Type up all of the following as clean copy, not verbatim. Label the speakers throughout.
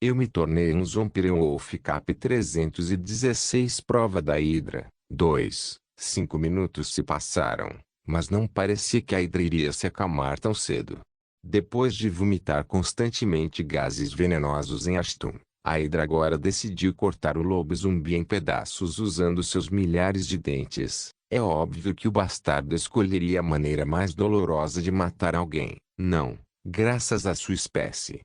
Speaker 1: Eu me tornei um Zombie Cap 316 Prova da Hidra. 2. 5 minutos se passaram, mas não parecia que a Hidra iria se acalmar tão cedo. Depois de vomitar constantemente gases venenosos em Ashton, a Hidra agora decidiu cortar o lobo zumbi em pedaços usando seus milhares de dentes. É óbvio que o bastardo escolheria a maneira mais dolorosa de matar alguém. Não, graças à sua espécie.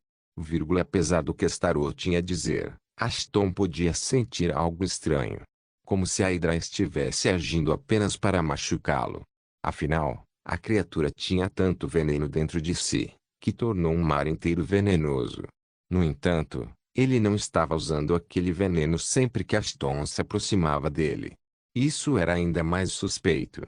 Speaker 1: Apesar do que Starro tinha a dizer, Ashton podia sentir algo estranho. Como se a Hidra estivesse agindo apenas para machucá-lo. Afinal, a criatura tinha tanto veneno dentro de si, que tornou um mar inteiro venenoso. No entanto, ele não estava usando aquele veneno sempre que Ashton se aproximava dele. Isso era ainda mais suspeito.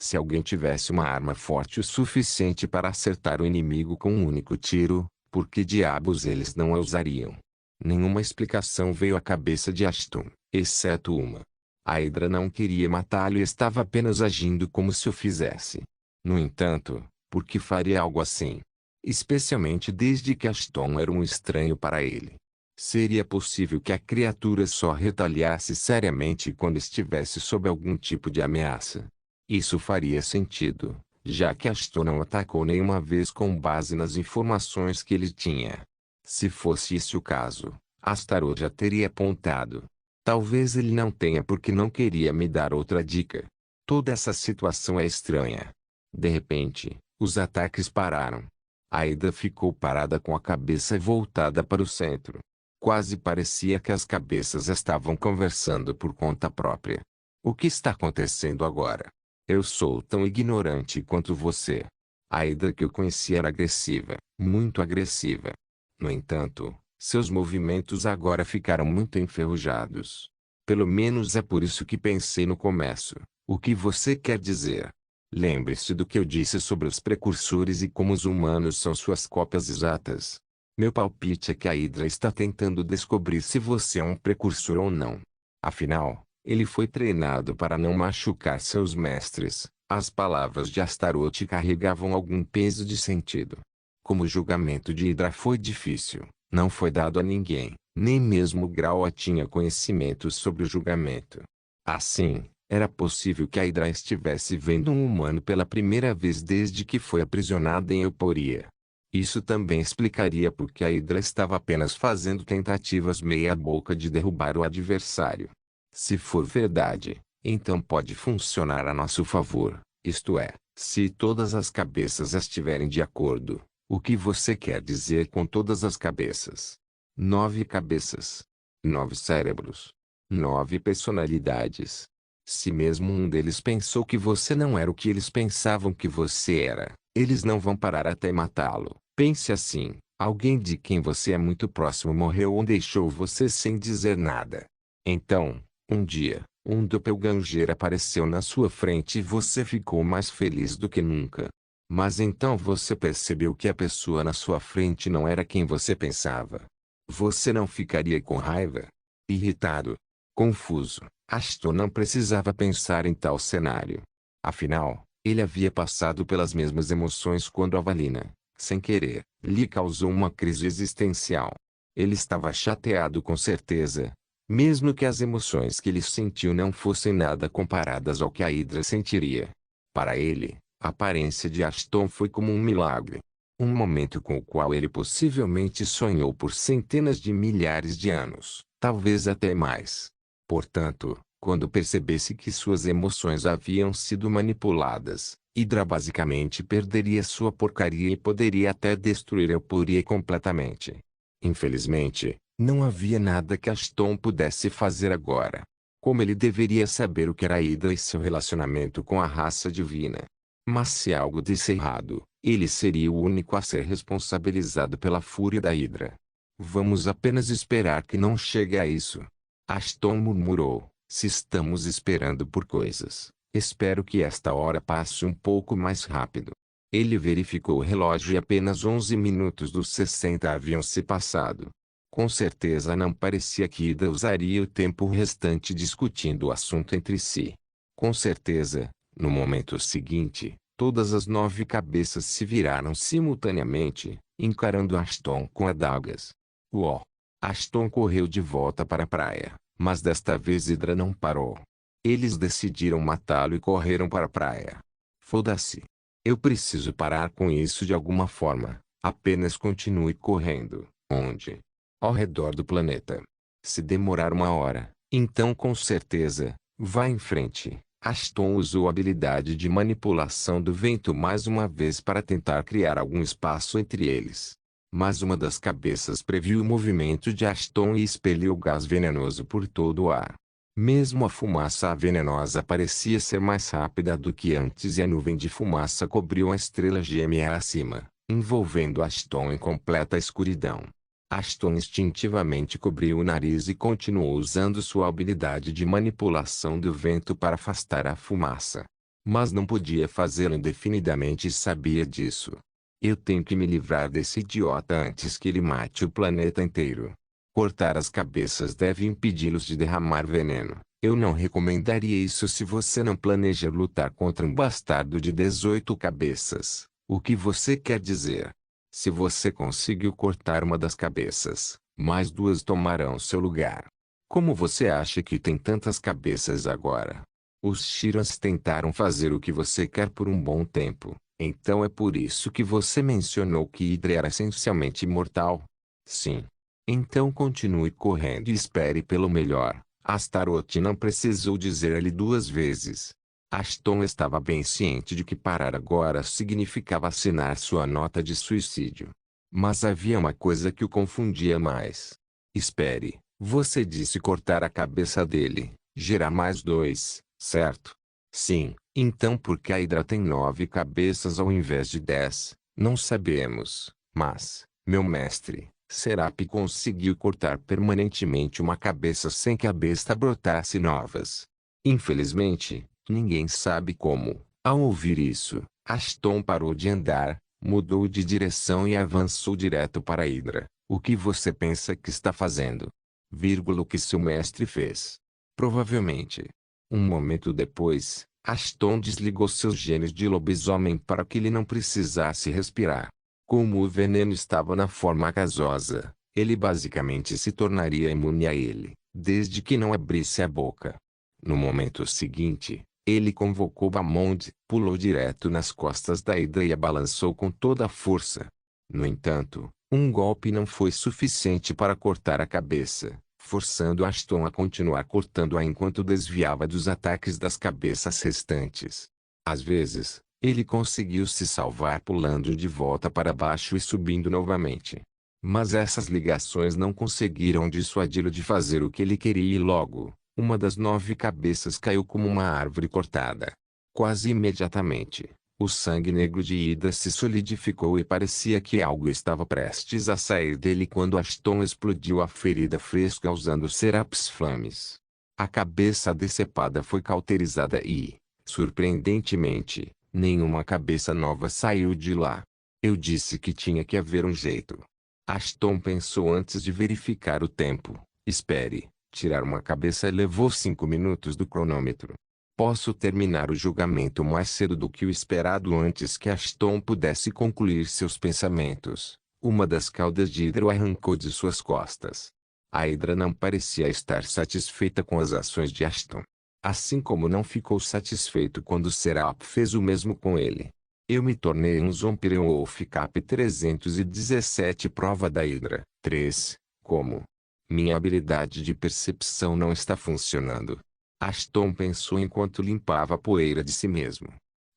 Speaker 1: Se alguém tivesse uma arma forte o suficiente para acertar o inimigo com um único tiro, por que diabos eles não a usariam? Nenhuma explicação veio à cabeça de Ashton, exceto uma. A Hidra não queria matá-lo e estava apenas agindo como se o fizesse. No entanto, por que faria algo assim? Especialmente desde que Ashton era um estranho para ele. Seria possível que a criatura só retaliasse seriamente quando estivesse sob algum tipo de ameaça. Isso faria sentido, já que Ashton não atacou nenhuma vez com base nas informações que ele tinha. Se fosse esse o caso, Astaroth já teria apontado. Talvez ele não tenha porque não queria me dar outra dica. Toda essa situação é estranha. De repente, os ataques pararam. A Hidra ficou parada com a cabeça voltada para o centro. Quase parecia que as cabeças estavam conversando por conta própria. O que está acontecendo agora? Eu sou tão ignorante quanto você. A Hidra que eu conhecia era agressiva, muito agressiva. No entanto, seus movimentos agora ficaram muito enferrujados. Pelo menos é por isso que pensei no começo. O que você quer dizer? Lembre-se do que eu disse sobre os precursores e como os humanos são suas cópias exatas. Meu palpite é que a Hidra está tentando descobrir se você é um precursor ou não. Afinal, ele foi treinado para não machucar seus mestres. As palavras de Astaroth carregavam algum peso de sentido. Como o julgamento de Hidra foi difícil, não foi dado a ninguém, nem mesmo Graua tinha conhecimento sobre o julgamento. Assim, era possível que a Hidra estivesse vendo um humano pela primeira vez desde que foi aprisionada em Euporia. Isso também explicaria por que a Hidra estava apenas fazendo tentativas meia-boca de derrubar o adversário. Se for verdade, então pode funcionar a nosso favor, isto é, se todas as cabeças estiverem de acordo. O que você quer dizer com todas as cabeças? 9 cabeças. 9 cérebros. 9 personalidades. Se mesmo um deles pensou que você não era o que eles pensavam que você era, eles não vão parar até matá-lo. Pense assim, alguém de quem você é muito próximo morreu ou deixou você sem dizer nada. Então, um dia, um doppelganger apareceu na sua frente e você ficou mais feliz do que nunca. Mas então você percebeu que a pessoa na sua frente não era quem você pensava. Você não ficaria com raiva? Irritado? Confuso? Ashton não precisava pensar em tal cenário. Afinal, ele havia passado pelas mesmas emoções quando a Valina, sem querer, lhe causou uma crise existencial. Ele estava chateado com certeza. Mesmo que as emoções que ele sentiu não fossem nada comparadas ao que a Hidra sentiria. Para ele, a aparência de Ashton foi como um milagre. Um momento com o qual ele possivelmente sonhou por centenas de milhares de anos, talvez até mais. Portanto, quando percebesse que suas emoções haviam sido manipuladas, Hidra basicamente perderia sua porcaria e poderia até destruir Euporia completamente. Infelizmente, não havia nada que Ashton pudesse fazer agora. Como ele deveria saber o que era Hidra e seu relacionamento com a raça divina? Mas se algo desse errado, ele seria o único a ser responsabilizado pela fúria da Hidra. Vamos apenas esperar que não chegue a isso. Ashton murmurou, se estamos esperando por coisas, espero que esta hora passe um pouco mais rápido. Ele verificou o relógio e apenas 11 minutos dos 60 haviam se passado. Com certeza não parecia que Hidra usaria o tempo restante discutindo o assunto entre si. Com certeza, no momento seguinte, todas as 9 cabeças se viraram simultaneamente, encarando Ashton com adagas. Uó! Ashton correu de volta para a praia, mas desta vez Hydra não parou. Eles decidiram matá-lo e correram para a praia. Foda-se. Eu preciso parar com isso de alguma forma. Apenas continue correndo. Onde? Ao redor do planeta. Se demorar 1 hora, então com certeza, vá em frente. Ashton usou a habilidade de manipulação do vento mais uma vez para tentar criar algum espaço entre eles. Mas uma das cabeças previu o movimento de Ashton e expeliu gás venenoso por todo o ar. Mesmo a fumaça venenosa parecia ser mais rápida do que antes e a nuvem de fumaça cobriu a estrela gêmea acima, envolvendo Ashton em completa escuridão. Ashton instintivamente cobriu o nariz e continuou usando sua habilidade de manipulação do vento para afastar a fumaça. Mas não podia fazê-lo indefinidamente e sabia disso. Eu tenho que me livrar desse idiota antes que ele mate o planeta inteiro. Cortar as cabeças deve impedi-los de derramar veneno. Eu não recomendaria isso se você não planeja lutar contra um bastardo de 18 cabeças. O que você quer dizer? Se você conseguiu cortar uma das cabeças, mais 2 tomarão seu lugar. Como você acha que tem tantas cabeças agora? Os Shirans tentaram fazer o que você quer por um bom tempo. Então é por isso que você mencionou que Hydra era essencialmente imortal? Sim. Então continue correndo e espere pelo melhor. Astaroth não precisou dizer-lhe 2 vezes. Ashton estava bem ciente de que parar agora significava assinar sua nota de suicídio. Mas havia uma coisa que o confundia mais. Espere, você disse cortar a cabeça dele, gerar mais 2, certo? Sim, então por que a Hydra tem 9 cabeças ao invés de 10? Não sabemos, mas, meu mestre, Serap conseguiu cortar permanentemente uma cabeça sem que a besta brotasse novas. Infelizmente, ninguém sabe como. Ao ouvir isso, Ashton parou de andar, mudou de direção e avançou direto para a Hydra. O que você pensa que está fazendo? O que seu mestre fez. Provavelmente. Um momento depois, Ashton desligou seus genes de lobisomem para que ele não precisasse respirar. Como o veneno estava na forma gasosa, ele basicamente se tornaria imune a ele, desde que não abrisse a boca. No momento seguinte, ele convocou Bamond, pulou direto nas costas da Hydra e a balançou com toda a força. No entanto, um golpe não foi suficiente para cortar a cabeça, forçando Ashton a continuar cortando-a enquanto desviava dos ataques das cabeças restantes. Às vezes, ele conseguiu se salvar pulando de volta para baixo e subindo novamente. Mas essas ligações não conseguiram dissuadi-lo de fazer o que ele queria e logo, uma das 9 cabeças caiu como uma árvore cortada. Quase imediatamente, o sangue negro de Hydra se solidificou e parecia que algo estava prestes a sair dele quando Ashton explodiu a ferida fresca usando Serapis Flames. A cabeça decepada foi cauterizada e, surpreendentemente, nenhuma cabeça nova saiu de lá. Eu disse que tinha que haver um jeito. Ashton pensou antes de verificar o tempo. Espere, tirar uma cabeça levou 5 minutos do cronômetro. Posso terminar o julgamento mais cedo do que o esperado antes que Ashton pudesse concluir seus pensamentos. Uma das caudas de Hydra o arrancou de suas costas. A Hydra não parecia estar satisfeita com as ações de Ashton. Assim como não ficou satisfeito quando Serap fez o mesmo com ele. Eu me tornei um Zombie Wolf Cap 317 prova da Hydra. 3. Como? Minha habilidade de percepção não está funcionando. Ashton pensou enquanto limpava a poeira de si mesmo.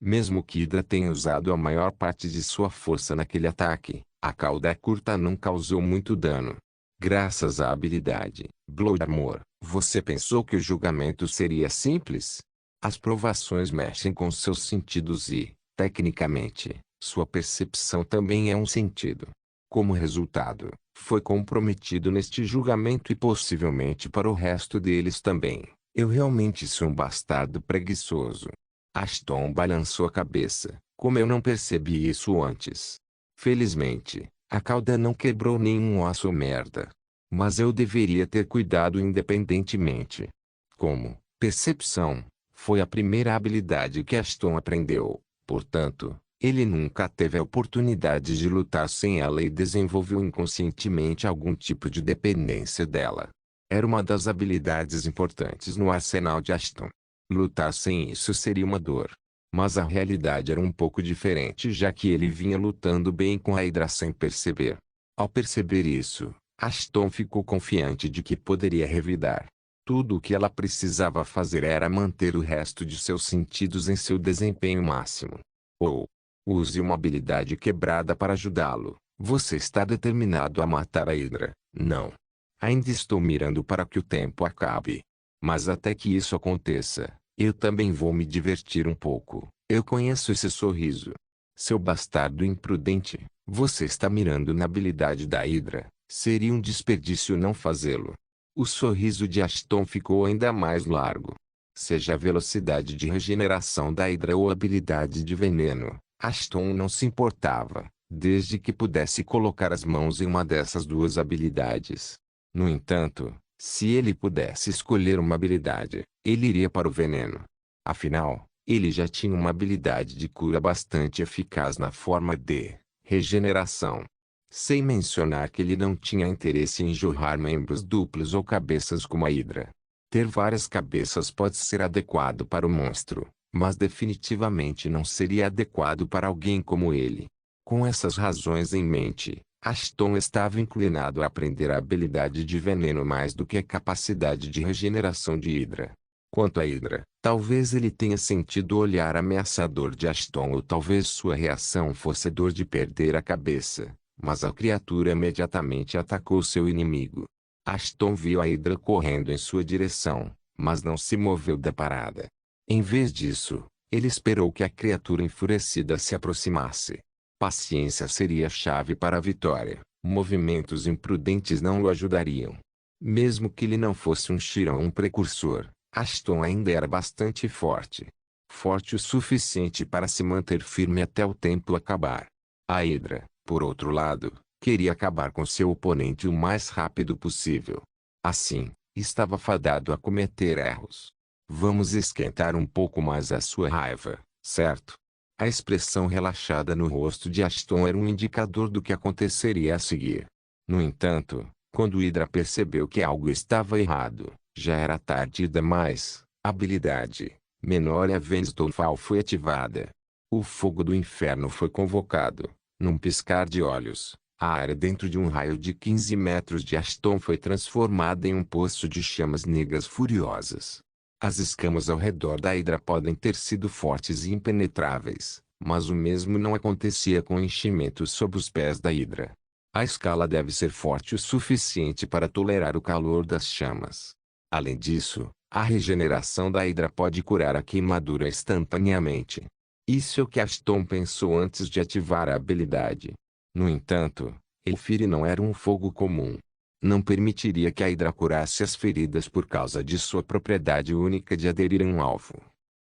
Speaker 1: Mesmo que Hydra tenha usado a maior parte de sua força naquele ataque, a cauda curta não causou muito dano. Graças à habilidade Blood Armor, você pensou que o julgamento seria simples? As provações mexem com seus sentidos e, tecnicamente, sua percepção também é um sentido. Como resultado, foi comprometido neste julgamento e possivelmente para o resto deles também. Eu realmente sou um bastardo preguiçoso. Ashton balançou a cabeça, como eu não percebi isso antes. Felizmente, a cauda não quebrou nenhum osso ou merda. Mas eu deveria ter cuidado independentemente. Como, percepção, foi a primeira habilidade que Ashton aprendeu. Portanto, Ele nunca teve a oportunidade de lutar sem ela e desenvolveu inconscientemente algum tipo de dependência dela. Era uma das habilidades importantes no arsenal de Ashton. Lutar sem isso seria uma dor. Mas a realidade era um pouco diferente, já que ele vinha lutando bem com a Hydra sem perceber. Ao perceber isso, Ashton ficou confiante de que poderia revidar. Tudo o que ela precisava fazer era manter o resto de seus sentidos em seu desempenho máximo. Ou use uma habilidade quebrada para ajudá-lo. Você está determinado a matar a Hydra? Não. Ainda estou mirando para que o tempo acabe. Mas até que isso aconteça, eu também vou me divertir um pouco. Eu conheço esse sorriso. Seu bastardo imprudente, você está mirando na habilidade da Hydra. Seria um desperdício não fazê-lo. O sorriso de Ashton ficou ainda mais largo. Seja a velocidade de regeneração da Hydra ou a habilidade de veneno, Ashton não se importava, desde que pudesse colocar as mãos em uma dessas duas habilidades. No entanto, se ele pudesse escolher uma habilidade, ele iria para o veneno. Afinal, ele já tinha uma habilidade de cura bastante eficaz na forma de regeneração. Sem mencionar que ele não tinha interesse em jorrar membros duplos ou cabeças como a Hydra. Ter várias cabeças pode ser adequado para o monstro, mas definitivamente não seria adequado para alguém como ele. Com essas razões em mente, Ashton estava inclinado a aprender a habilidade de veneno mais do que a capacidade de regeneração de Hydra. Quanto a Hydra, talvez ele tenha sentido o olhar ameaçador de Ashton ou talvez sua reação fosse a dor de perder a cabeça, mas a criatura imediatamente atacou seu inimigo. Ashton viu a Hydra correndo em sua direção, mas não se moveu da parada. Em vez disso, ele esperou que a criatura enfurecida se aproximasse. Paciência seria a chave para a vitória. Movimentos imprudentes não o ajudariam. Mesmo que ele não fosse um Chiron ou um precursor, Ashton ainda era bastante forte. Forte o suficiente para se manter firme até o tempo acabar. A Hydra, por outro lado, queria acabar com seu oponente o mais rápido possível. Assim, estava fadado a cometer erros. Vamos esquentar um pouco mais a sua raiva, certo? A expressão relaxada no rosto de Ashton era um indicador do que aconteceria a seguir. No entanto, quando Hydra percebeu que algo estava errado, já era tarde demais. A habilidade menor Avenged foi ativada. O fogo do inferno foi convocado. Num piscar de olhos, a área dentro de um raio de 15 metros de Ashton foi transformada em um poço de chamas negras furiosas. As escamas ao redor da Hydra podem ter sido fortes e impenetráveis, mas o mesmo não acontecia com enchimentos sob os pés da Hydra. A escala deve ser forte o suficiente para tolerar o calor das chamas. Além disso, a regeneração da Hydra pode curar a queimadura instantaneamente. Isso é o que Ashton pensou antes de ativar a habilidade. No entanto, Elfire não era um fogo comum. Não permitiria que a Hydra curasse as feridas por causa de sua propriedade única de aderir a um alvo.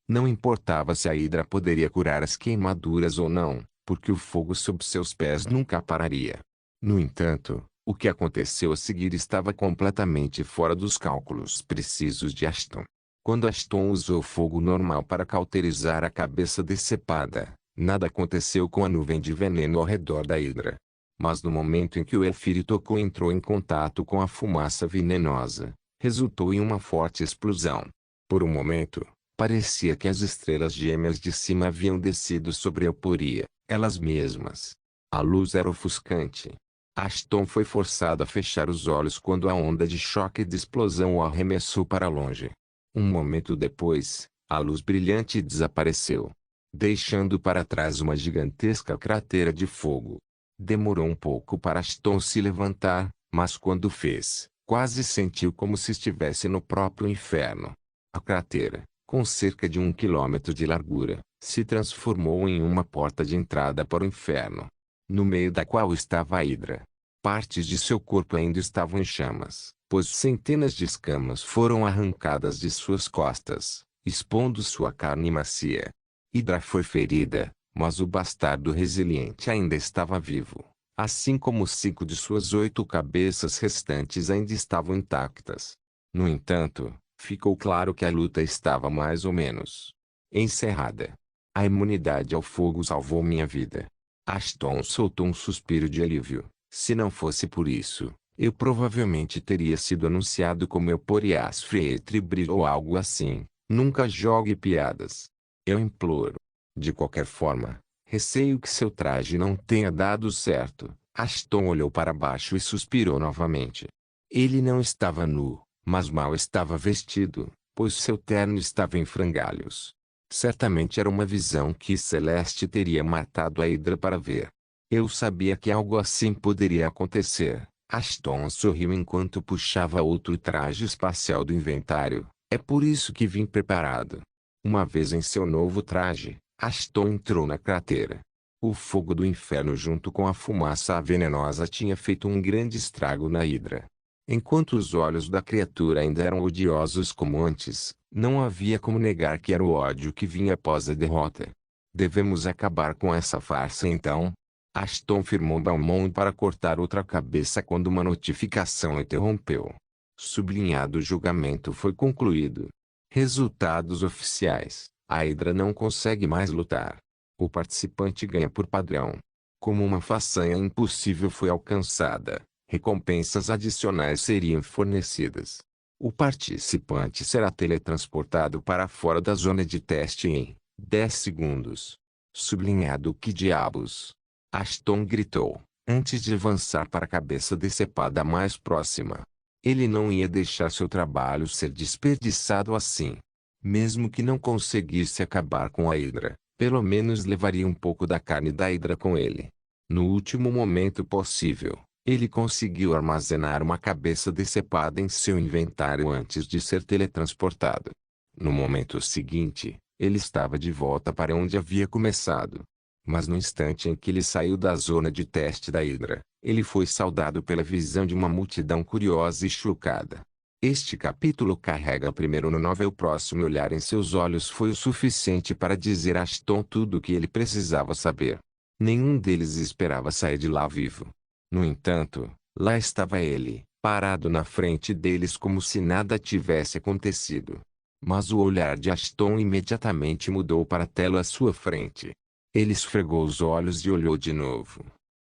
Speaker 1: Não importava se a Hydra poderia curar as queimaduras ou não, porque o fogo sob seus pés nunca pararia. No entanto, o que aconteceu a seguir estava completamente fora dos cálculos precisos de Ashton. Quando Ashton usou fogo normal para cauterizar a cabeça decepada, nada aconteceu com a nuvem de veneno ao redor da Hydra. Mas no momento em que o Elfire tocou entrou em contato com a fumaça venenosa, resultou em uma forte explosão. Por um momento, parecia que as estrelas gêmeas de cima haviam descido sobre a Euporia, elas mesmas. A luz era ofuscante. Ashton foi forçado a fechar os olhos quando a onda de choque e de explosão o arremessou para longe. Um momento depois, a luz brilhante desapareceu, deixando para trás uma gigantesca cratera de fogo. Demorou um pouco para Ashton se levantar, mas quando fez, quase sentiu como se estivesse no próprio inferno. A cratera, com cerca de 1 quilômetro de largura, se transformou em uma porta de entrada para o inferno, no meio da qual estava a Hydra. Partes de seu corpo ainda estavam em chamas, pois centenas de escamas foram arrancadas de suas costas, expondo sua carne macia. Hydra foi ferida, mas o bastardo resiliente ainda estava vivo, assim como 5 de suas 8 cabeças restantes ainda estavam intactas. No entanto, ficou claro que a luta estava mais ou menos encerrada. A imunidade ao fogo salvou minha vida. Ashton soltou um suspiro de alívio. Se não fosse por isso, eu provavelmente teria sido anunciado como Euporias Freitribri ou algo assim. Nunca jogue piadas. Eu imploro. De qualquer forma, receio que seu traje não tenha dado certo. Ashton olhou para baixo e suspirou novamente. Ele não estava nu, mas mal estava vestido, pois seu terno estava em frangalhos. Certamente era uma visão que Celeste teria matado a Hydra para ver. Eu sabia que algo assim poderia acontecer. Ashton sorriu enquanto puxava outro traje espacial do inventário. É por isso que vim preparado. Uma vez em seu novo traje, Ashton entrou na cratera. O fogo do inferno junto com a fumaça venenosa tinha feito um grande estrago na Hydra. Enquanto os olhos da criatura ainda eram odiosos como antes, não havia como negar que era o ódio que vinha após a derrota. Devemos acabar com essa farsa então? Ashton firmou Balmond para cortar outra cabeça quando uma notificação interrompeu. Sublinhado: o julgamento foi concluído. Resultados oficiais. A Hydra não consegue mais lutar. O participante ganha por padrão. Como uma façanha impossível foi alcançada, recompensas adicionais seriam fornecidas. O participante será teletransportado para fora da zona de teste em 10 segundos. Sublinhado: que diabos? Ashton gritou, antes de avançar para a cabeça decepada mais próxima. Ele não ia deixar seu trabalho ser desperdiçado assim. Mesmo que não conseguisse acabar com a Hydra, pelo menos levaria um pouco da carne da Hydra com ele. No último momento possível, ele conseguiu armazenar uma cabeça decepada em seu inventário antes de ser teletransportado. No momento seguinte, ele estava de volta para onde havia começado. Mas no instante em que ele saiu da zona de teste da Hydra, ele foi saudado pela visão de uma multidão curiosa e chocada. Este capítulo carrega primeiro no 9. O próximo olhar em seus olhos foi o suficiente para dizer a Ashton tudo o que ele precisava saber. Nenhum deles esperava sair de lá vivo. No entanto, lá estava ele, parado na frente deles como se nada tivesse acontecido. Mas o olhar de Ashton imediatamente mudou para a tela à sua frente. Ele esfregou os olhos e olhou de novo.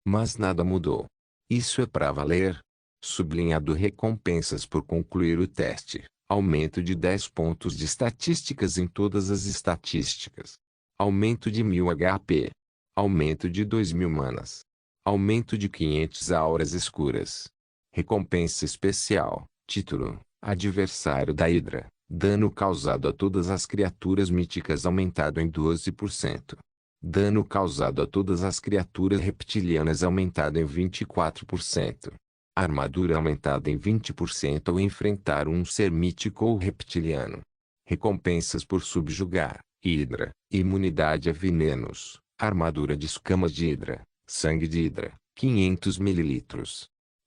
Speaker 1: Mas nada mudou. Isso é para valer? Sublinhado: recompensas por concluir o teste. Aumento de 10 pontos de estatísticas em todas as estatísticas. Aumento de 1000 HP. Aumento de 2000 manas. Aumento de 500 auras escuras. Recompensa especial. Título: Adversário da Hydra. Dano causado a todas as criaturas míticas aumentado em 12%. Dano causado a todas as criaturas reptilianas aumentado em 24%. Armadura aumentada em 20% ao enfrentar um ser mítico ou reptiliano. Recompensas por subjugar Hydra. Imunidade a venenos. Armadura de escamas de Hydra. Sangue de Hydra, 500 ml.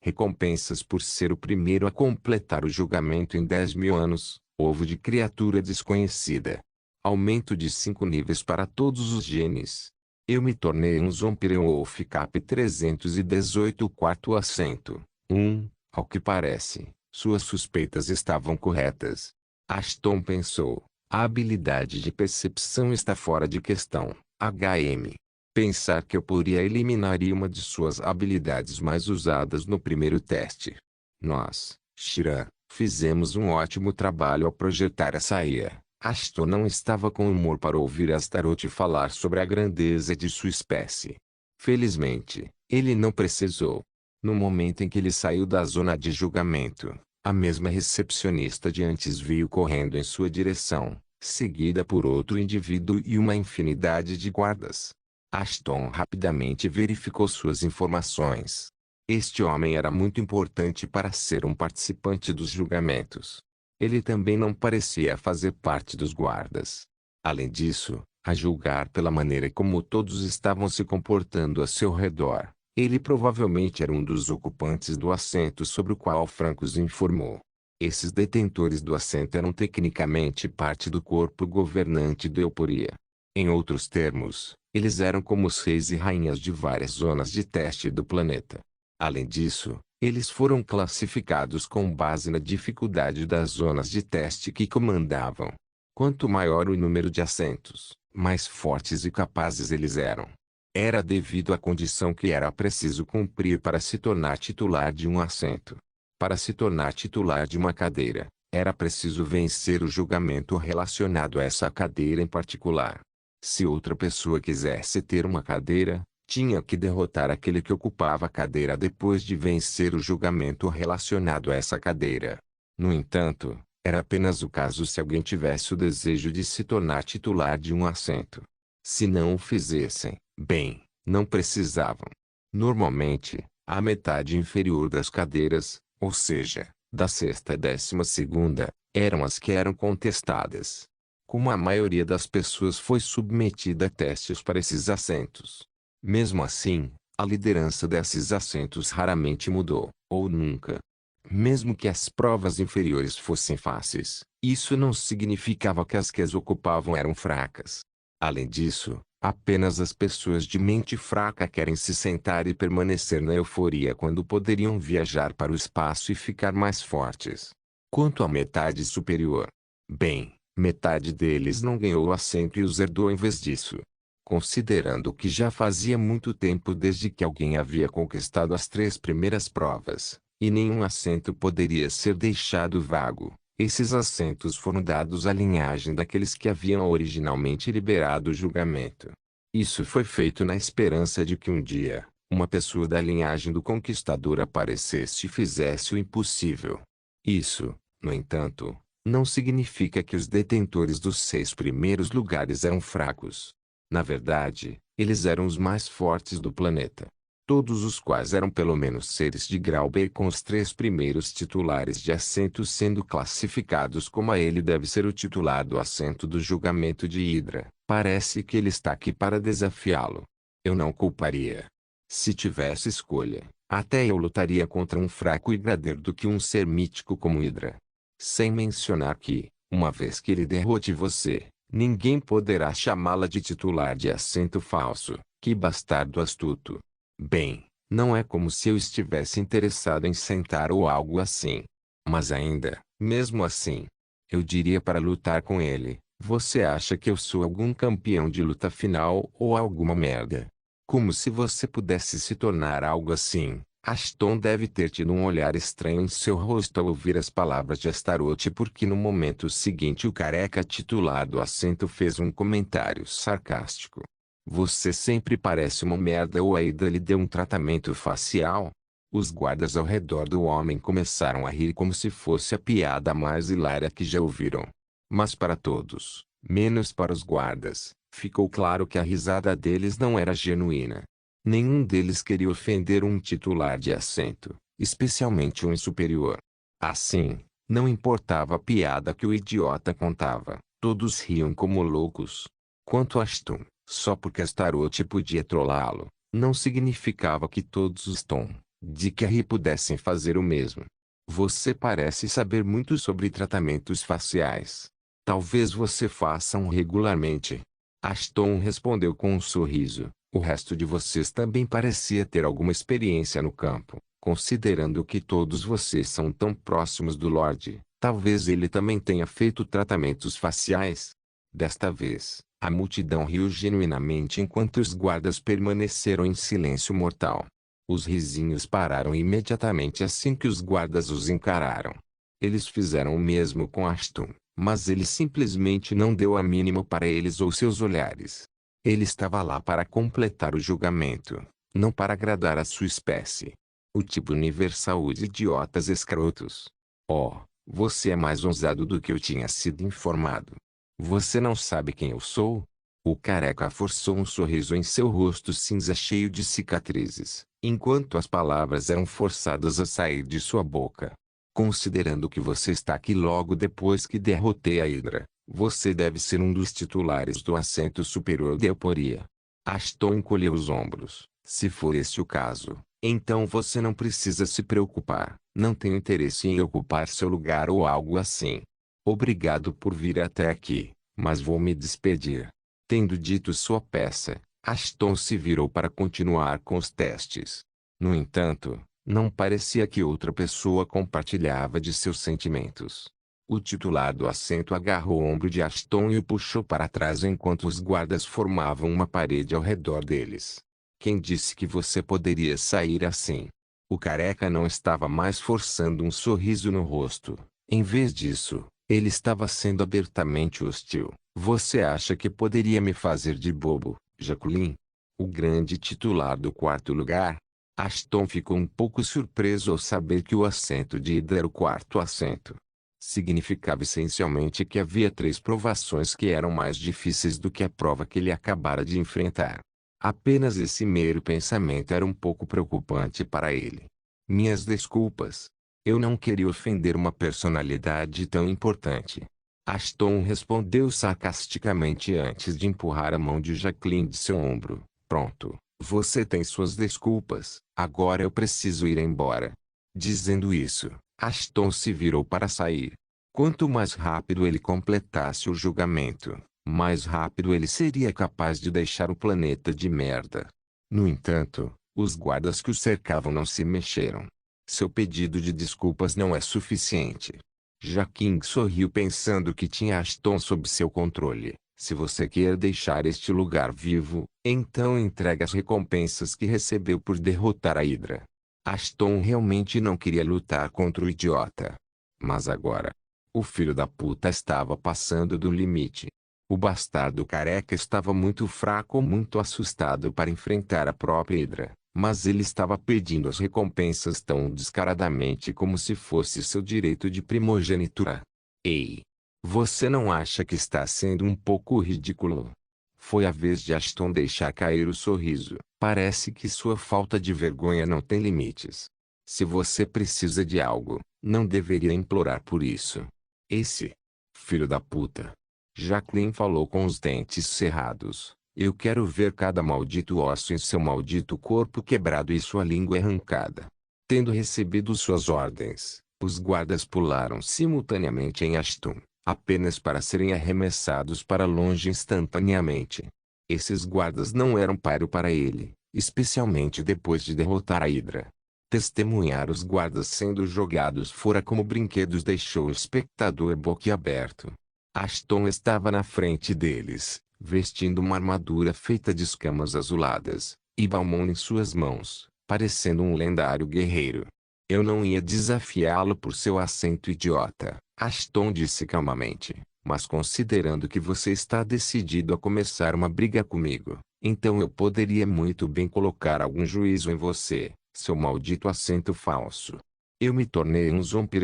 Speaker 1: Recompensas por ser o primeiro a completar o julgamento em 10.000 anos. Ovo de criatura desconhecida. Aumento de 5 níveis para todos os genes. Eu me tornei um Zombie Cap 318. Quarto assento. Ao que parece, suas suspeitas estavam corretas. Ashton pensou. A habilidade de percepção está fora de questão. HM. Pensar que eu poderia eliminaria uma de suas habilidades mais usadas no primeiro teste. Nós, Shiran, fizemos um ótimo trabalho ao projetar essa IA. Ashton não estava com humor para ouvir Astaroth falar sobre a grandeza de sua espécie. Felizmente, ele não precisou. No momento em que ele saiu da zona de julgamento, a mesma recepcionista de antes veio correndo em sua direção, seguida por outro indivíduo e uma infinidade de guardas. Ashton rapidamente verificou suas informações. Este homem era muito importante para ser um participante dos julgamentos. Ele também não parecia fazer parte dos guardas. Além disso, a julgar pela maneira como todos estavam se comportando a seu redor, ele provavelmente era um dos ocupantes do assento sobre o qual Francos informou. Esses detentores do assento eram tecnicamente parte do corpo governante de Euporia. Em outros termos, eles eram como os reis e rainhas de várias zonas de teste do planeta. Além disso, eles foram classificados com base na dificuldade das zonas de teste que comandavam. Quanto maior o número de assentos, mais fortes e capazes eles eram. Era devido à condição que era preciso cumprir para se tornar titular de um assento. Para se tornar titular de uma cadeira, era preciso vencer o julgamento relacionado a essa cadeira em particular. Se outra pessoa quisesse ter uma cadeira, tinha que derrotar aquele que ocupava a cadeira depois de vencer o julgamento relacionado a essa cadeira. No entanto, era apenas o caso se alguém tivesse o desejo de se tornar titular de um assento. Se não o fizessem, bem, não precisavam. Normalmente, a metade inferior das cadeiras, ou seja, da sexta e 12ª, eram as que eram contestadas. Como a maioria das pessoas foi submetida a testes para esses assentos. Mesmo assim, a liderança desses assentos raramente mudou, ou nunca. Mesmo que as provas inferiores fossem fáceis, isso não significava que as ocupavam eram fracas. Além disso, apenas as pessoas de mente fraca querem se sentar e permanecer na euforia quando poderiam viajar para o espaço e ficar mais fortes. Quanto à metade superior, bem, metade deles não ganhou o assento e os herdou em vez disso. Considerando que já fazia muito tempo desde que alguém havia conquistado as 3 primeiras provas, e nenhum assento poderia ser deixado vago, esses assentos foram dados à linhagem daqueles que haviam originalmente liberado o julgamento. Isso foi feito na esperança de que um dia, uma pessoa da linhagem do conquistador aparecesse e fizesse o impossível. Isso, no entanto, não significa que os detentores dos 6 primeiros lugares eram fracos. Na verdade, eles eram os mais fortes do planeta. Todos os quais eram pelo menos seres de grau B, com os 3 primeiros titulares de assentos sendo classificados como a ele deve ser o titular do assento do julgamento de Hidra. Parece que ele está aqui para desafiá-lo. Eu não culparia. Se tivesse escolha, até eu lutaria contra um fraco Hidrader do que um ser mítico como Hidra. Sem mencionar que, uma vez que ele derrote você, ninguém poderá chamá-la de titular de assento falso. Que bastardo astuto. Bem, não é como se eu estivesse interessado em sentar ou algo assim. Mas ainda, mesmo assim, eu diria para lutar com ele. Você acha que eu sou algum campeão de luta final ou alguma merda? Como se você pudesse se tornar algo assim. Ashton deve ter tido um olhar estranho em seu rosto ao ouvir as palavras de Astaroth, porque no momento seguinte o careca titular do assento fez um comentário sarcástico. Você sempre parece uma merda, ou a Hidra lhe deu um tratamento facial? Os guardas ao redor do homem começaram a rir como se fosse a piada mais hilária que já ouviram. Mas para todos, menos para os guardas, ficou claro que a risada deles não era genuína. Nenhum deles queria ofender um titular de assento, especialmente um superior. Assim, não importava a piada que o idiota contava, todos riam como loucos. Quanto a Ashton, só porque Astaroth podia trollá-lo, não significava que todos os Tom, Dick e Harry pudessem fazer o mesmo. Você parece saber muito sobre tratamentos faciais. Talvez você faça um regularmente. Ashton respondeu com um sorriso. O resto de vocês também parecia ter alguma experiência no campo. Considerando que todos vocês são tão próximos do Lorde, talvez ele também tenha feito tratamentos faciais. Desta vez, a multidão riu genuinamente enquanto os guardas permaneceram em silêncio mortal. Os risinhos pararam imediatamente assim que os guardas os encararam. Eles fizeram o mesmo com Ashton, mas ele simplesmente não deu a mínima para eles ou seus olhares. Ele estava lá para completar o julgamento, não para agradar a sua espécie. O tipo universal de idiotas escrotos. Oh, você é mais ousado do que eu tinha sido informado. Você não sabe quem eu sou? O careca forçou um sorriso em seu rosto cinza cheio de cicatrizes, enquanto as palavras eram forçadas a sair de sua boca. Considerando que você está aqui logo depois que derrotei a Hidra, você deve ser um dos titulares do assento superior de Euporia. Ashton encolheu os ombros. Se for esse o caso, então você não precisa se preocupar. Não tenho interesse em ocupar seu lugar ou algo assim. Obrigado por vir até aqui, mas vou me despedir. Tendo dito sua peça, Ashton se virou para continuar com os testes. No entanto, não parecia que outra pessoa compartilhava de seus sentimentos. O titular do assento agarrou o ombro de Ashton e o puxou para trás enquanto os guardas formavam uma parede ao redor deles. Quem disse que você poderia sair assim? O careca não estava mais forçando um sorriso no rosto. Em vez disso, ele estava sendo abertamente hostil. Você acha que poderia me fazer de bobo, Jacqueline? O grande titular do quarto lugar? Ashton ficou um pouco surpreso ao saber que o assento de Ida era o quarto assento. Significava essencialmente que havia 3 provações que eram mais difíceis do que a prova que ele acabara de enfrentar. Apenas esse mero pensamento era um pouco preocupante para ele. Minhas desculpas. Eu não queria ofender uma personalidade tão importante. Ashton respondeu sarcasticamente antes de empurrar a mão de Jacqueline de seu ombro. Pronto, você tem suas desculpas, agora eu preciso ir embora. Dizendo isso, Ashton se virou para sair. Quanto mais rápido ele completasse o julgamento, mais rápido ele seria capaz de deixar o planeta de merda. No entanto, os guardas que o cercavam não se mexeram. Seu pedido de desculpas não é suficiente. Jacqueline sorriu pensando que tinha Ashton sob seu controle. Se você quer deixar este lugar vivo, então entregue as recompensas que recebeu por derrotar a Hydra. Ashton realmente não queria lutar contra o idiota. Mas agora, o filho da puta estava passando do limite. O bastardo careca estava muito fraco ou muito assustado para enfrentar a própria Hydra, mas ele estava pedindo as recompensas tão descaradamente como se fosse seu direito de primogenitura. Ei! Você não acha que está sendo um pouco ridículo? Foi a vez de Ashton deixar cair o sorriso. Parece que sua falta de vergonha não tem limites. Se você precisa de algo, não deveria implorar por isso. Esse filho da puta. Jacqueline falou com os dentes cerrados. Eu quero ver cada maldito osso em seu maldito corpo quebrado e sua língua arrancada. Tendo recebido suas ordens, os guardas pularam simultaneamente em Ashton, apenas para serem arremessados para longe instantaneamente. Esses guardas não eram páreo para ele, especialmente depois de derrotar a Hydra. Testemunhar os guardas sendo jogados fora como brinquedos deixou o espectador boquiaberto. Ashton estava na frente deles, vestindo uma armadura feita de escamas azuladas, e Balmond em suas mãos, parecendo um lendário guerreiro. Eu não ia desafiá-lo por seu acento idiota, Ashton disse calmamente, mas considerando que você está decidido a começar uma briga comigo, então eu poderia muito bem colocar algum juízo em você, seu maldito acento falso. Eu me tornei um Zombie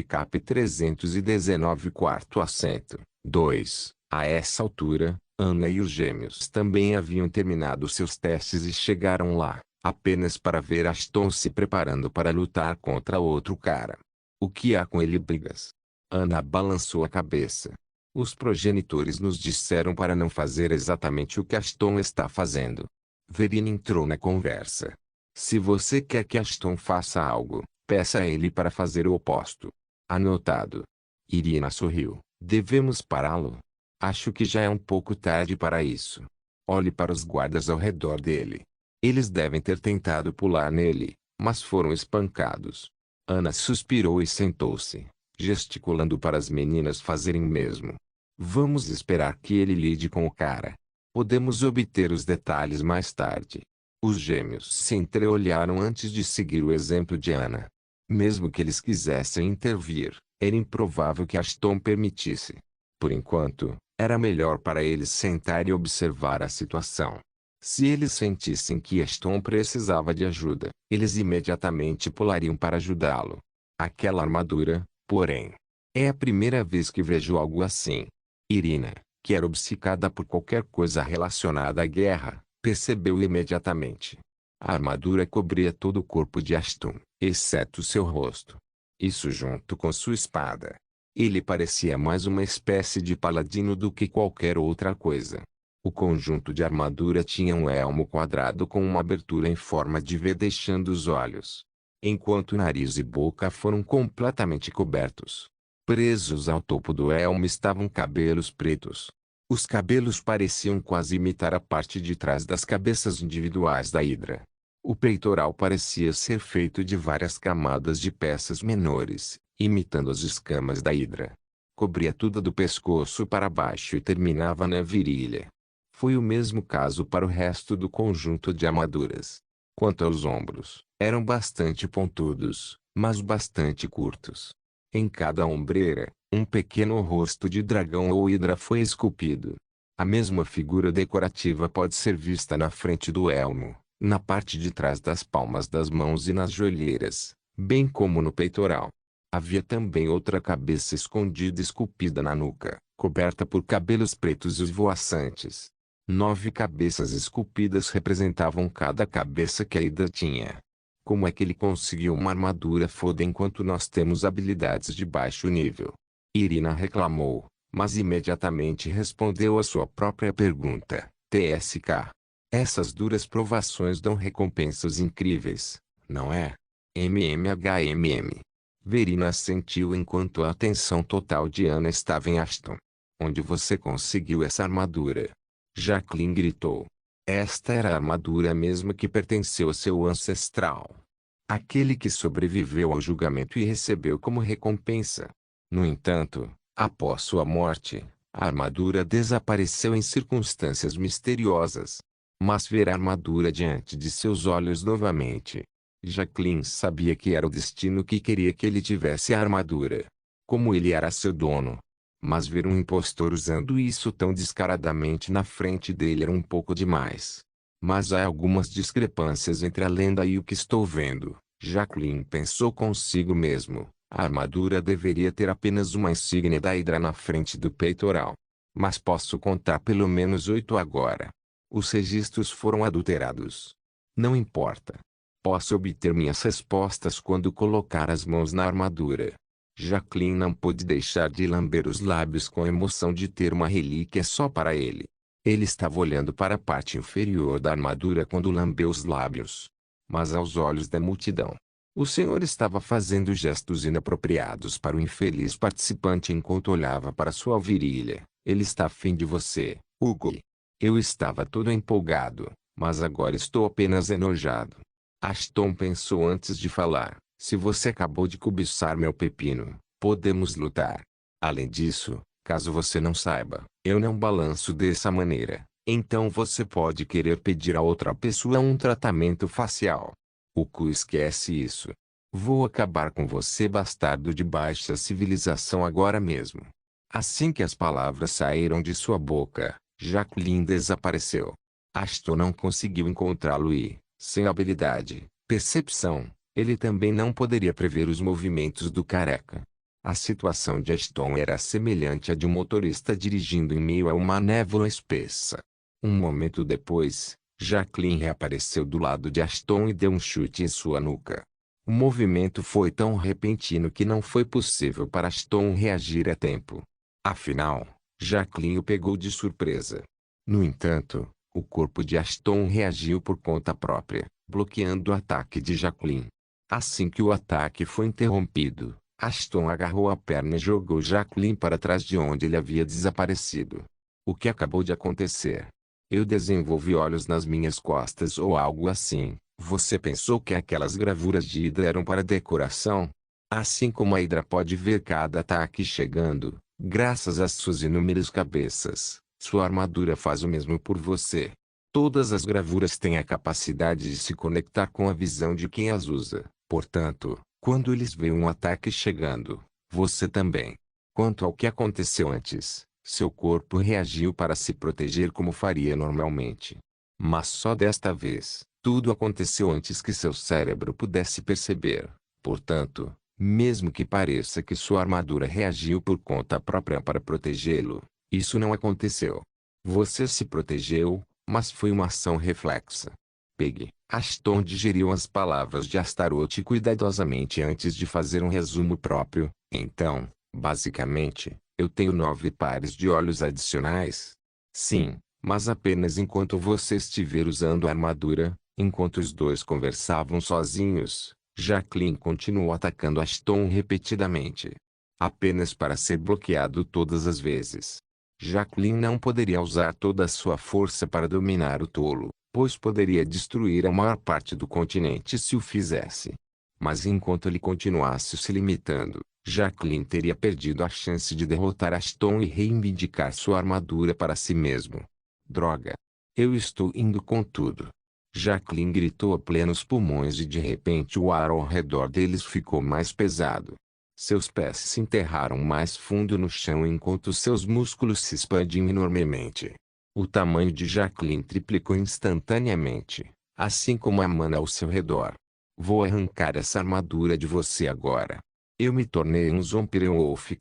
Speaker 1: Cap 319 quarto assento. 2. A essa altura, Anna e os gêmeos também haviam terminado seus testes e chegaram lá, apenas para ver Ashton se preparando para lutar contra outro cara. O que há com ele, brigas? Anna balançou a cabeça. Os progenitores nos disseram para não fazer exatamente o que Ashton está fazendo. Verine entrou na conversa. Se você quer que Ashton faça algo, peça a ele para fazer o oposto. Anotado. Irina sorriu. Devemos pará-lo? Acho que já é um pouco tarde para isso. Olhe para os guardas ao redor dele. Eles devem ter tentado pular nele, mas foram espancados. Anna suspirou e sentou-se, gesticulando para as meninas fazerem o mesmo. Vamos esperar que ele lide com o cara. Podemos obter os detalhes mais tarde. Os gêmeos se entreolharam antes de seguir o exemplo de Anna. Mesmo que eles quisessem intervir, era improvável que Ashton permitisse. Por enquanto, era melhor para eles sentar e observar a situação. Se eles sentissem que Ashton precisava de ajuda, eles imediatamente pulariam para ajudá-lo. Aquela armadura, porém. É a primeira vez que vejo algo assim. Irina, que era obcecada por qualquer coisa relacionada à guerra, percebeu imediatamente. A armadura cobria todo o corpo de Ashton, exceto seu rosto. Isso junto com sua espada. Ele parecia mais uma espécie de paladino do que qualquer outra coisa. O conjunto de armadura tinha um elmo quadrado com uma abertura em forma de V deixando os olhos, enquanto nariz e boca foram completamente cobertos. Presos ao topo do elmo estavam cabelos pretos. Os cabelos pareciam quase imitar a parte de trás das cabeças individuais da Hydra. O peitoral parecia ser feito de várias camadas de peças menores, imitando as escamas da Hydra. Cobria tudo do pescoço para baixo e terminava na virilha. Foi o mesmo caso para o resto do conjunto de armaduras. Quanto aos ombros, eram bastante pontudos, mas bastante curtos. Em cada ombreira, um pequeno rosto de dragão ou hidra foi esculpido. A mesma figura decorativa pode ser vista na frente do elmo, na parte de trás das palmas das mãos e nas joelheiras, bem como no peitoral. Havia também outra cabeça escondida esculpida na nuca, coberta por cabelos pretos e esvoaçantes. 9 cabeças esculpidas representavam cada cabeça que a Hidra tinha. Como é que ele conseguiu uma armadura foda enquanto nós temos habilidades de baixo nível? Irina reclamou, mas imediatamente respondeu a sua própria pergunta. TSK. Essas duras provações dão recompensas incríveis, não é? MMHMM. Verina assentiu enquanto a atenção total de Ana estava em Ashton. Onde você conseguiu essa armadura? Jacqueline gritou. Esta era a armadura mesma que pertenceu a seu ancestral. Aquele que sobreviveu ao julgamento e recebeu como recompensa. No entanto, após sua morte, a armadura desapareceu em circunstâncias misteriosas. Mas ver a armadura diante de seus olhos novamente. Jacqueline sabia que era o destino que queria que ele tivesse a armadura. Como ele era seu dono. Mas ver um impostor usando isso tão descaradamente na frente dele era um pouco demais. Mas há algumas discrepâncias entre a lenda e o que estou vendo. Jacqueline pensou consigo mesmo. A armadura deveria ter apenas uma insígnia da Hidra na frente do peitoral. Mas posso contar pelo menos 8 agora. Os registros foram adulterados. Não importa. Posso obter minhas respostas quando colocar as mãos na armadura. Jacqueline não pôde deixar de lamber os lábios com a emoção de ter uma relíquia só para ele. Ele estava olhando para a parte inferior da armadura quando lambeu os lábios. Mas aos olhos da multidão, o senhor estava fazendo gestos inapropriados para o infeliz participante enquanto olhava para sua virilha. Ele está afim de você, Hugo. Eu estava todo empolgado, mas agora estou apenas enojado. Ashton pensou antes de falar. Se você acabou de cobiçar meu pepino, podemos lutar. Além disso, caso você não saiba, eu não balanço dessa maneira. Então você pode querer pedir a outra pessoa um tratamento facial. O cu esquece isso. Vou acabar com você, bastardo de baixa civilização, agora mesmo. Assim que as palavras saíram de sua boca, Jacqueline desapareceu. Ashton não conseguiu encontrá-lo e, sem habilidade, percepção, ele também não poderia prever os movimentos do careca. A situação de Ashton era semelhante à de um motorista dirigindo em meio a uma névoa espessa. Um momento depois, Jacqueline reapareceu do lado de Ashton e deu um chute em sua nuca. O movimento foi tão repentino que não foi possível para Ashton reagir a tempo. Afinal, Jacqueline o pegou de surpresa. No entanto, o corpo de Ashton reagiu por conta própria, bloqueando o ataque de Jacqueline. Assim que o ataque foi interrompido, Ashton agarrou a perna e jogou Jacqueline para trás de onde ele havia desaparecido. O que acabou de acontecer? Eu desenvolvi olhos nas minhas costas ou algo assim. Você pensou que aquelas gravuras de Hidra eram para decoração? Assim como a Hidra pode ver cada ataque chegando, graças às suas inúmeras cabeças, sua armadura faz o mesmo por você. Todas as gravuras têm a capacidade de se conectar com a visão de quem as usa. Portanto, quando eles veem um ataque chegando, você também. Quanto ao que aconteceu antes, seu corpo reagiu para se proteger como faria normalmente. Mas só desta vez, tudo aconteceu antes que seu cérebro pudesse perceber. Portanto, mesmo que pareça que sua armadura reagiu por conta própria para protegê-lo, isso não aconteceu. Você se protegeu, mas foi uma ação reflexa. Pegue. Ashton digeriu as palavras de Astaroth cuidadosamente antes de fazer um resumo próprio. Então, basicamente, eu tenho 9 pares de olhos adicionais? Sim, mas apenas enquanto você estiver usando a armadura. Enquanto os dois conversavam sozinhos, Jacqueline continuou atacando Ashton repetidamente. Apenas para ser bloqueado todas as vezes. Jacqueline não poderia usar toda a sua força para dominar o tolo, pois poderia destruir a maior parte do continente se o fizesse. Mas enquanto ele continuasse se limitando, Jacqueline teria perdido a chance de derrotar Ashton e reivindicar sua armadura para si mesmo. Droga! Eu estou indo com tudo! Jacqueline gritou a plenos pulmões e de repente o ar ao redor deles ficou mais pesado. Seus pés se enterraram mais fundo no chão enquanto seus músculos se expandiam enormemente. O tamanho de Jacqueline triplicou instantaneamente, assim como a mana ao seu redor. Vou arrancar essa armadura de você agora. Eu me tornei um Zombie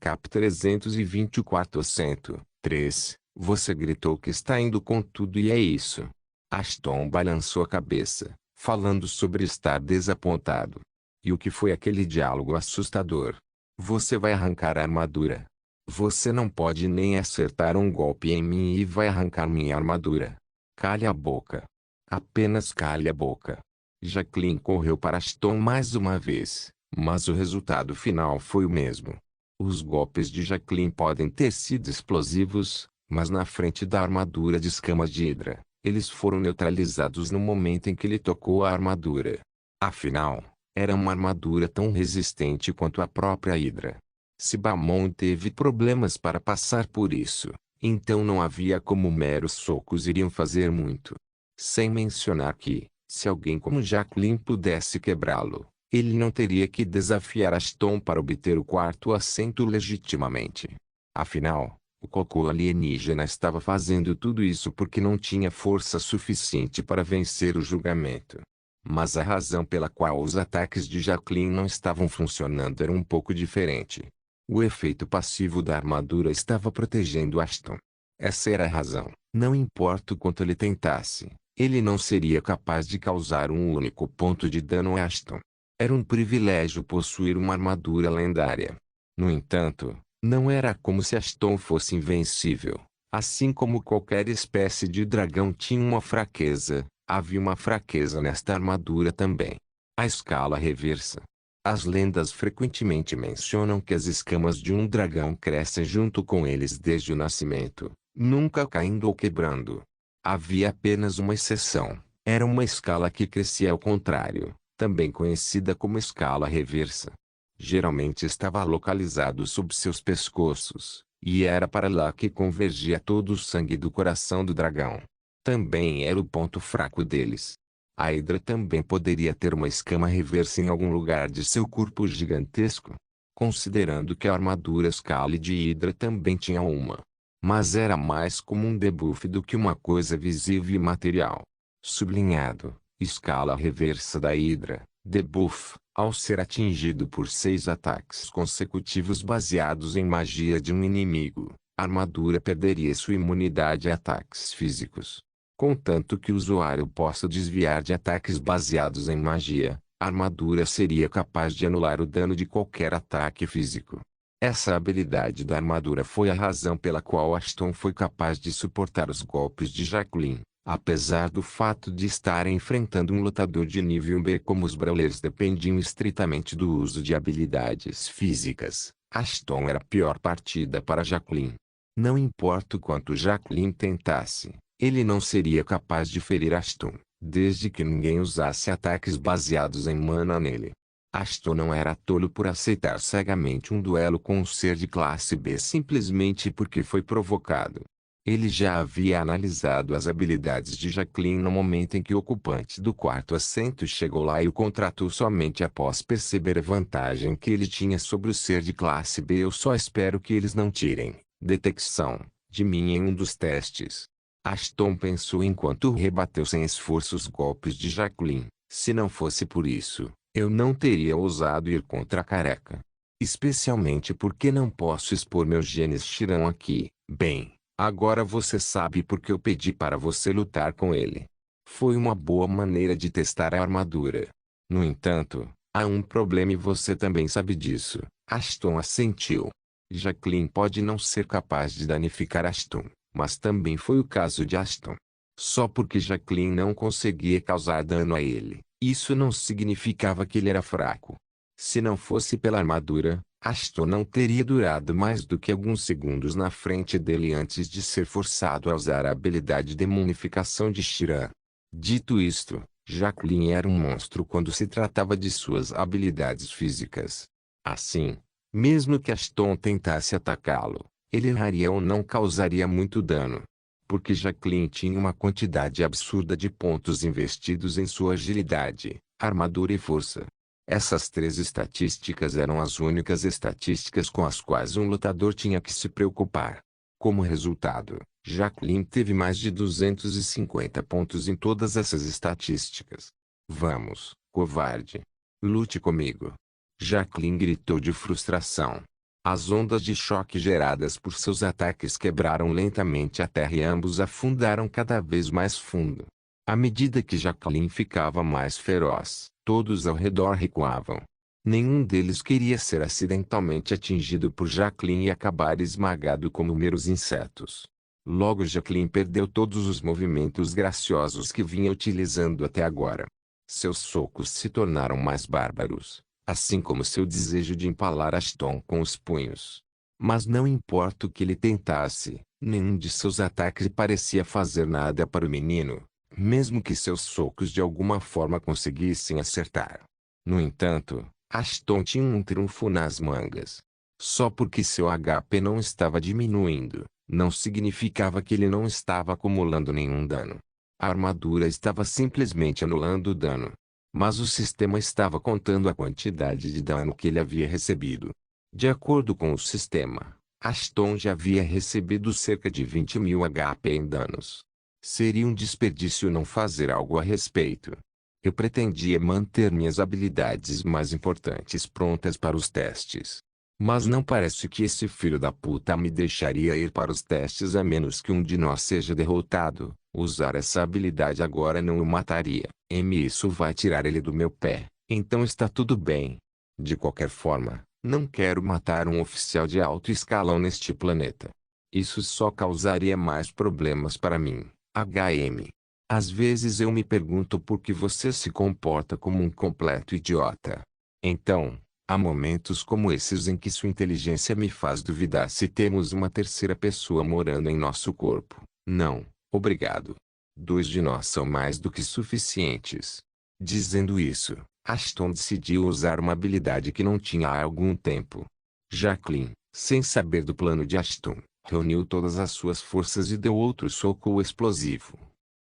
Speaker 1: Cap 324-3. Você gritou que está indo com tudo e é isso. Ashton balançou a cabeça, falando sobre estar desapontado. E o que foi aquele diálogo assustador? Você vai arrancar a armadura. Você não pode nem acertar um golpe em mim e vai arrancar minha armadura. Cale a boca. Apenas cale a boca. Jacqueline correu para Ashton mais uma vez, mas o resultado final foi o mesmo. Os golpes de Jacqueline podem ter sido explosivos, mas na frente da armadura de escamas de Hydra, eles foram neutralizados no momento em que ele tocou a armadura. Afinal, era uma armadura tão resistente quanto a própria Hydra. Se Balmond teve problemas para passar por isso, então não havia como meros socos iriam fazer muito. Sem mencionar que, se alguém como Jacqueline pudesse quebrá-lo, ele não teria que desafiar Ashton para obter o quarto assento legitimamente. Afinal, o cocô alienígena estava fazendo tudo isso porque não tinha força suficiente para vencer o julgamento. Mas a razão pela qual os ataques de Jacqueline não estavam funcionando era um pouco diferente. O efeito passivo da armadura estava protegendo Ashton. Essa era a razão. Não importa o quanto ele tentasse, ele não seria capaz de causar um único ponto de dano a Ashton. Era um privilégio possuir uma armadura lendária. No entanto, não era como se Ashton fosse invencível. Assim como qualquer espécie de dragão tinha uma fraqueza, havia uma fraqueza nesta armadura também. A escala reversa. As lendas frequentemente mencionam que as escamas de um dragão crescem junto com eles desde o nascimento, nunca caindo ou quebrando. Havia apenas uma exceção. Era uma escala que crescia ao contrário, também conhecida como escala reversa. Geralmente estava localizado sob seus pescoços, e era para lá que convergia todo o sangue do coração do dragão. Também era o ponto fraco deles. A Hydra também poderia ter uma escama reversa em algum lugar de seu corpo gigantesco, considerando que a armadura Scale de Hydra também tinha uma. Mas era mais como um debuff do que uma coisa visível e material. Sublinhado, escala reversa da Hydra, debuff, ao ser atingido por 6 ataques consecutivos baseados em magia de um inimigo, a armadura perderia sua imunidade a ataques físicos. Contanto que o usuário possa desviar de ataques baseados em magia, a armadura seria capaz de anular o dano de qualquer ataque físico. Essa habilidade da armadura foi a razão pela qual Ashton foi capaz de suportar os golpes de Jacqueline, apesar do fato de estar enfrentando um lutador de nível B. Como os brawlers dependiam estritamente do uso de habilidades físicas, Ashton era a pior partida para Jacqueline. Não importa o quanto Jacqueline tentasse, ele não seria capaz de ferir Ashton, desde que ninguém usasse ataques baseados em mana nele. Ashton não era tolo por aceitar cegamente um duelo com um ser de classe B simplesmente porque foi provocado. Ele já havia analisado as habilidades de Jacqueline no momento em que o ocupante do quarto assento chegou lá e o contratou somente após perceber a vantagem que ele tinha sobre o ser de classe B. Eu só espero que eles não tirem detecção de mim em um dos testes. Ashton pensou enquanto rebateu sem esforço os golpes de Jacqueline. Se não fosse por isso, eu não teria ousado ir contra a careca. Especialmente porque não posso expor meus genes Shirão aqui. Bem, agora você sabe porque eu pedi para você lutar com ele. Foi uma boa maneira de testar a armadura. No entanto, há um problema e você também sabe disso. Ashton assentiu. Jacqueline pode não ser capaz de danificar Ashton, mas também foi o caso de Ashton. Só porque Jacqueline não conseguia causar dano a ele, isso não significava que ele era fraco. Se não fosse pela armadura, Ashton não teria durado mais do que alguns segundos na frente dele antes de ser forçado a usar a habilidade de demonificação de Shira. Dito isto, Jacqueline era um monstro quando se tratava de suas habilidades físicas. Assim, Mesmo que Ashton tentasse atacá-lo, ele erraria ou não causaria muito dano. Porque Jacqueline tinha uma quantidade absurda de pontos investidos em sua agilidade, armadura e força. Essas três estatísticas eram as únicas estatísticas com as quais um lutador tinha que se preocupar. Como resultado, Jacqueline teve mais de 250 pontos em todas essas estatísticas. Vamos, covarde. Lute comigo. Jacqueline gritou de frustração. As ondas de choque geradas por seus ataques quebraram lentamente a terra e ambos afundaram cada vez mais fundo. À medida que Jacqueline ficava mais feroz, todos ao redor recuavam. Nenhum deles queria ser acidentalmente atingido por Jacqueline e acabar esmagado como meros insetos. Logo Jacqueline perdeu todos os movimentos graciosos que vinha utilizando até agora. Seus socos se tornaram mais bárbaros, assim como seu desejo de empalar Ashton com os punhos. Mas não importa o que ele tentasse, nenhum de seus ataques parecia fazer nada para o menino, mesmo que seus socos de alguma forma conseguissem acertar. No entanto, Ashton tinha um trunfo nas mangas. Só porque seu HP não estava diminuindo, não significava que ele não estava acumulando nenhum dano. A armadura estava simplesmente anulando o dano. Mas o sistema estava contando a quantidade de dano que ele havia recebido. De acordo com o sistema, Ashton já havia recebido cerca de 20.000 HP em danos. Seria um desperdício não fazer algo a respeito. Eu pretendia manter minhas habilidades mais importantes prontas para os testes. Mas não parece que esse filho da puta me deixaria ir para os testes a menos que um de nós seja derrotado. Usar essa habilidade agora não o mataria. Isso vai tirar ele do meu pé. Então está tudo bem. De qualquer forma, não quero matar um oficial de alto escalão neste planeta. Isso só causaria mais problemas para mim. HM. Às vezes eu me pergunto por que você se comporta como um completo idiota. Então, há momentos como esses em que sua inteligência me faz duvidar se temos uma terceira pessoa morando em nosso corpo. Não, obrigado. 2 de nós são mais do que suficientes. Dizendo isso, Ashton decidiu usar uma habilidade que não tinha há algum tempo. Jacqueline, sem saber do plano de Ashton, reuniu todas as suas forças e deu outro soco explosivo.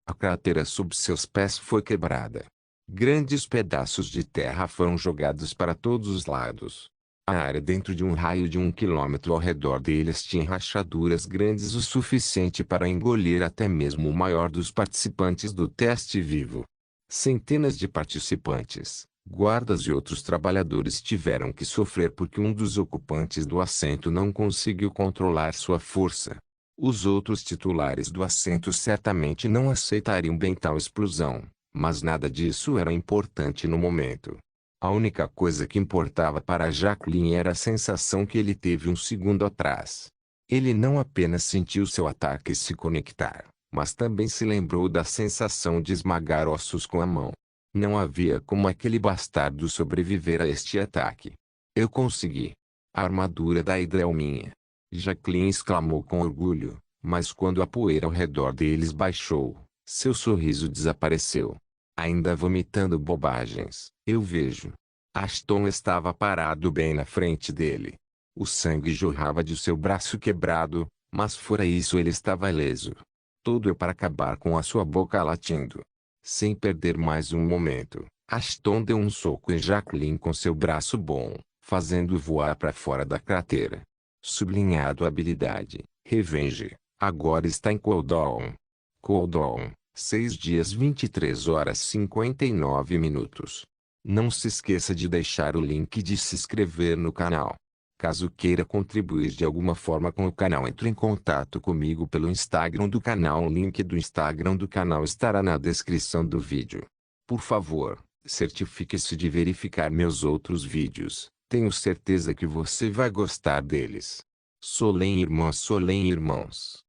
Speaker 1: A cratera sob seus pés foi quebrada. Grandes pedaços de terra foram jogados para todos os lados. A área dentro de um raio de 1 quilômetro ao redor deles tinha rachaduras grandes o suficiente para engolir até mesmo o maior dos participantes do teste vivo. Centenas de participantes, guardas e outros trabalhadores tiveram que sofrer porque um dos ocupantes do assento não conseguiu controlar sua força. Os outros titulares do assento certamente não aceitariam bem tal explosão, mas nada disso era importante no momento. A única coisa que importava para Jacqueline era a sensação que ele teve um segundo atrás. Ele não apenas sentiu seu ataque se conectar, mas também se lembrou da sensação de esmagar ossos com a mão. Não havia como aquele bastardo sobreviver a este ataque. Eu consegui. A armadura da Hydra é minha. Jacqueline exclamou com orgulho, mas quando a poeira ao redor deles baixou, seu sorriso desapareceu. Ainda vomitando bobagens, eu vejo. Ashton estava parado bem na frente dele. O sangue jorrava de seu braço quebrado, mas fora isso ele estava ileso. Tudo é para acabar com a sua boca latindo. Sem perder mais um momento, Ashton deu um soco em Jacqueline com seu braço bom, fazendo-o voar para fora da cratera. Sublinhado habilidade, Revenge, agora está em cooldown. Cooldown, 6 dias 23 horas 59 minutos. Não se esqueça de deixar o link de se inscrever no canal. Caso queira contribuir de alguma forma com o canal, entre em contato comigo pelo Instagram do canal. O link do Instagram do canal estará na descrição do vídeo. Por favor, certifique-se de verificar meus outros vídeos. Tenho certeza que você vai gostar deles. Solem irmãos.